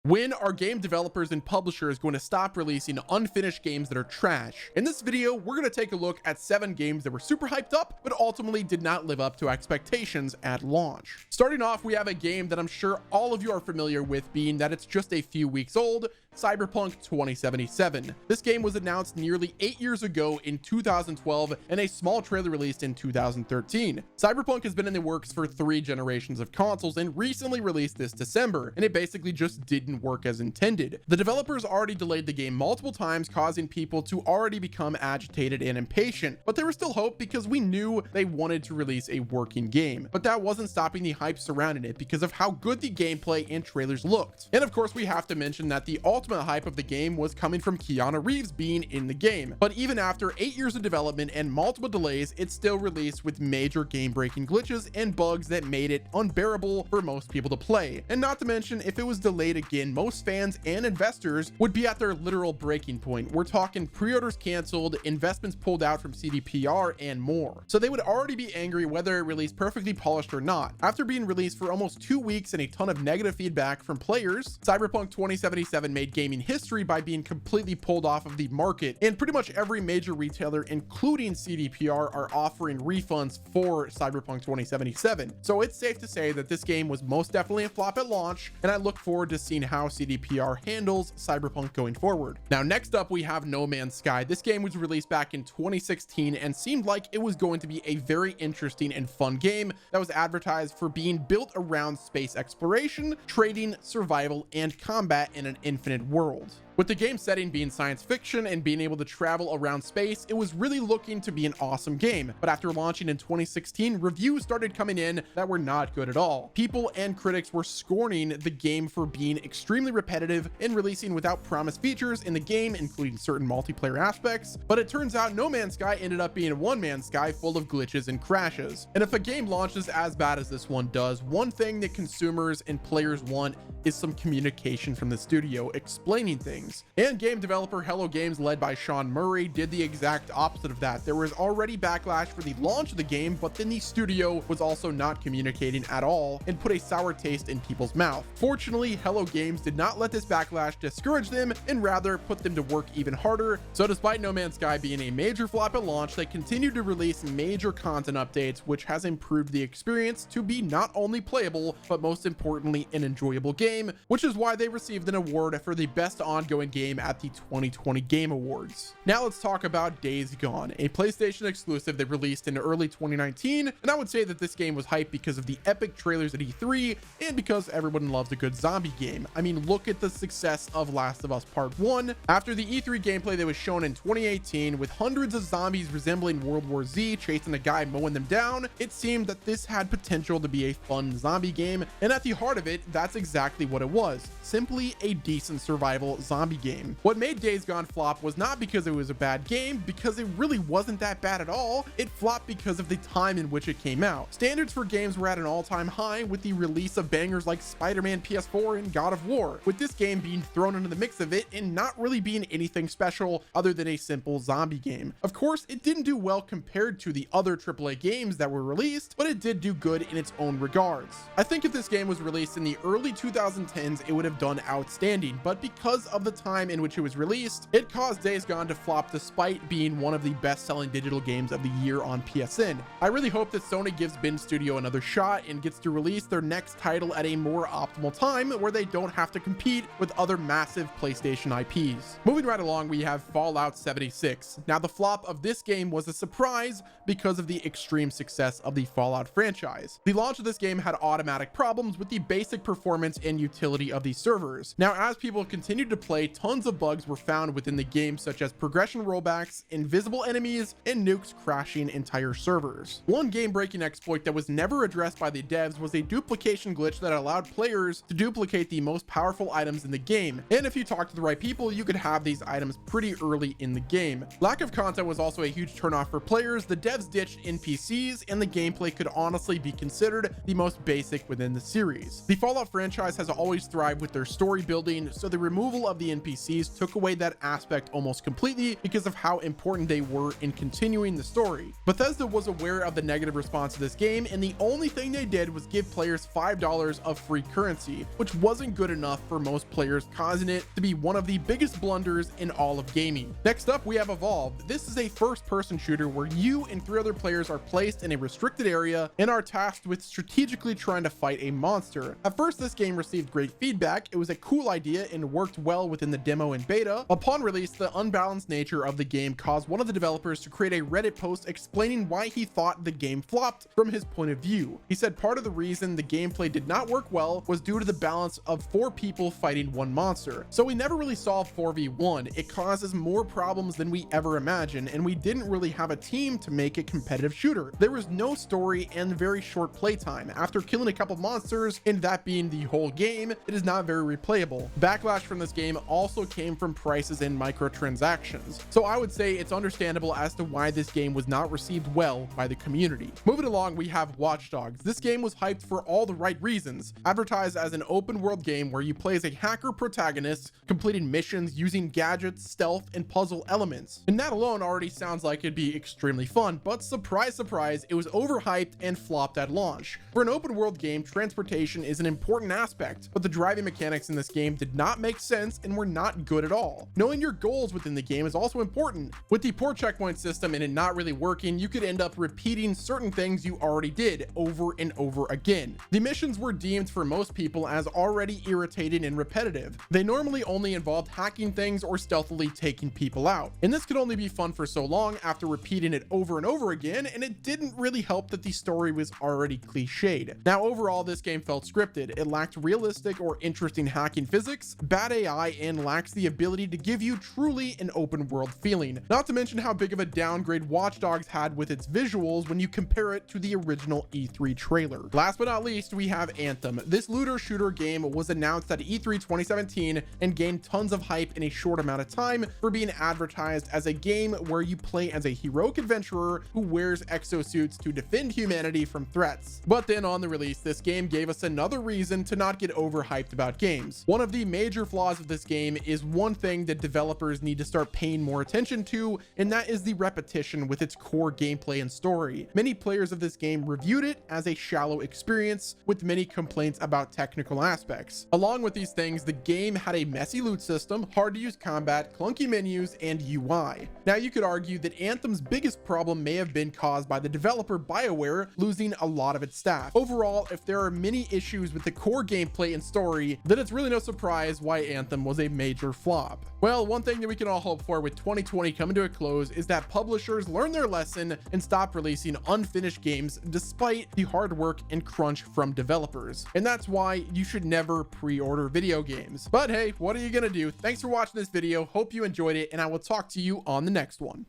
When are game developers and publishers going to stop releasing unfinished games that are trash? In this video, we're going to take a look at 7 games that were super hyped up, but ultimately did not live up to expectations at launch. Starting off, we have a game that I'm sure all of you are familiar with, being that it's just a few weeks old, Cyberpunk 2077. This game was announced nearly 8 years ago in 2012 and a small trailer released in 2013. Cyberpunk has been in the works for 3 generations of consoles and recently released this December, and it basically just didn't work as intended. The developers already delayed the game multiple times, causing people to already become agitated and impatient, but there was still hope because we knew they wanted to release a working game. But that wasn't stopping the hype surrounding it because of how good the gameplay and trailers looked. And of course, we have to mention that the ultimate hype of the game was coming from Keanu Reeves being in the game. But even after 8 years of development and multiple delays, it still released with major game-breaking glitches and bugs that made it unbearable for most people to play. And not to mention, if it was delayed again, most fans and investors would be at their literal breaking point. We're talking pre-orders canceled, investments pulled out from CDPR, and more. So they would already be angry whether it released perfectly polished or not. After being released for almost 2 weeks and a ton of negative feedback from players, Cyberpunk 2077 made gaming history by being completely pulled off of the market, and pretty much every major retailer, including CDPR, are offering refunds for Cyberpunk 2077. So it's safe to say that this game was most definitely a flop at launch, and I look forward to seeing how CDPR handles Cyberpunk going forward. Now, next up, we have No Man's Sky. This game was released back in 2016 and seemed like it was going to be a very interesting and fun game that was advertised for being built around space exploration, trading, survival, and combat in an infinite world. With the game setting being science fiction and being able to travel around space, it was really looking to be an awesome game. But after launching in 2016, reviews started coming in that were not good at all. People and critics were scorning the game for being extremely repetitive and releasing without promised features in the game, including certain multiplayer aspects. But it turns out No Man's Sky ended up being a one-man sky full of glitches and crashes. And if a game launches as bad as this one does, one thing that consumers and players want is some communication from the studio explaining things. And game developer Hello Games, led by Sean Murray, did the exact opposite of that. There was already backlash for the launch of the game, but then the studio was also not communicating at all and put a sour taste in people's mouth. Fortunately, Hello Games did not let this backlash discourage them and rather put them to work even harder. So despite No Man's Sky being a major flop at launch, they continued to release major content updates, which has improved the experience to be not only playable, but most importantly, an enjoyable game, which is why they received an award for the best ongoing game at the 2020 Game Awards. Now let's talk about Days Gone, a PlayStation exclusive that released in early 2019, and I would say that this game was hyped because of the epic trailers at E3 and because everyone loves a good zombie game. I mean, look at the success of Last of Us Part 1. After the E3 gameplay that was shown in 2018 with hundreds of zombies resembling World War Z chasing a guy mowing them down, it seemed that this had potential to be a fun zombie game, and at the heart of it, that's exactly what it was. Simply a decent survival zombie game. What made Days Gone flop was not because it was a bad game, because it really wasn't that bad at all. It flopped because of the time in which it came out. Standards for games were at an all-time high with the release of bangers like Spider-Man PS4 and God of War, with this game being thrown into the mix of it and not really being anything special other than a simple zombie game. Of course, it didn't do well compared to the other AAA games that were released, but it did do good in its own regards. I think if this game was released in the early 2010s, it would have done outstanding, but because of the time in which it was released, it caused Days Gone to flop despite being one of the best-selling digital games of the year on PSN. I really hope that Sony gives Bin Studio another shot and gets to release their next title at a more optimal time where they don't have to compete with other massive PlayStation IPs. Moving right along, we have Fallout 76. Now, the flop of this game was a surprise because of the extreme success of the Fallout franchise. The launch of this game had automatic problems with the basic performance and utility of the servers. Now, as people continued to play, tons of bugs were found within the game, such as progression rollbacks, invisible enemies, and nukes crashing entire servers. One game-breaking exploit that was never addressed by the devs was a duplication glitch that allowed players to duplicate the most powerful items in the game. And if you talk to the right people, you could have these items pretty early in the game. Lack of content was also a huge turnoff for players. The devs ditched NPCs, and the gameplay could honestly be considered the most basic within the series. The Fallout franchise has always thrived with their story building, so the removal of the NPCs took away that aspect almost completely because of how important they were in continuing the story. Bethesda was aware of the negative response to this game, and the only thing they did was give players $5 of free currency, which wasn't good enough for most players, causing it to be one of the biggest blunders in all of gaming. Next up, we have Evolved. This is a first-person shooter where you and 3 other players are placed in a restricted area and are tasked with strategically trying to fight a monster. At first, this game received great feedback. It was a cool idea and worked well within the demo and beta. Upon release, the unbalanced nature of the game caused one of the developers to create a Reddit post explaining why he thought the game flopped from his point of view. He said part of the reason the gameplay did not work well was due to the balance of 4 people fighting 1 monster. So we never really solved 4v1. It causes more problems than we ever imagined, and we didn't really have a team to make a competitive shooter. There was no story and very short playtime. After killing a couple monsters, and that being the whole game, it is not very replayable. Backlash from this game also came from prices and microtransactions. So I would say it's understandable as to why this game was not received well by the community. Moving along, we have Watch Dogs. This game was hyped for all the right reasons. Advertised as an open world game where you play as a hacker protagonist, completing missions using gadgets, stealth, and puzzle elements. And that alone already sounds like it'd be extremely fun, but surprise, surprise, it was overhyped and flopped at launch. For an open world game, transportation is an important aspect, but the driving mechanics in this game did not make sense and were not good at all. Knowing your goals within the game is also important. With the poor checkpoint system and it not really working, you could end up repeating certain things you already did over and over again. The missions were deemed for most people as already irritating and repetitive. They normally only involved hacking things or stealthily taking people out. And this could only be fun for so long after repeating it over and over again, and it didn't really help that the story was already cliched. Now overall, this game felt scripted. It lacked realistic or interesting hacking physics, bad AI, and lacks the ability to give you truly an open world feeling. Not to mention how big of a downgrade Watch Dogs had with its visuals when you compare it to the original E3 trailer. Last but not least, we have Anthem. This looter shooter game was announced at E3 2017 and gained tons of hype in a short amount of time for being advertised as a game where you play as a heroic adventurer who wears exosuits to defend humanity from threats. But then on the release, this game gave us another reason to not get overhyped about games. One of the major flaws of this game is one thing that developers need to start paying more attention to, and that is the repetition with its core gameplay and story. Many players of this game reviewed it as a shallow experience with many complaints about technical aspects. Along with these things, the game had a messy loot system, hard to use combat, clunky menus, and UI. Now you could argue that Anthem's biggest problem may have been caused by the developer BioWare losing a lot of its staff. Overall, if there are many issues with the core gameplay and story, then it's really no surprise why Anthem was a major flop. Well, one thing that we can all hope for with 2020 coming to a close is that publishers learn their lesson and stop releasing unfinished games despite the hard work and crunch from developers. And that's why you should never pre-order video games. But hey, what are you gonna do? Thanks for watching this video. Hope you enjoyed it, and I will talk to you on the next one.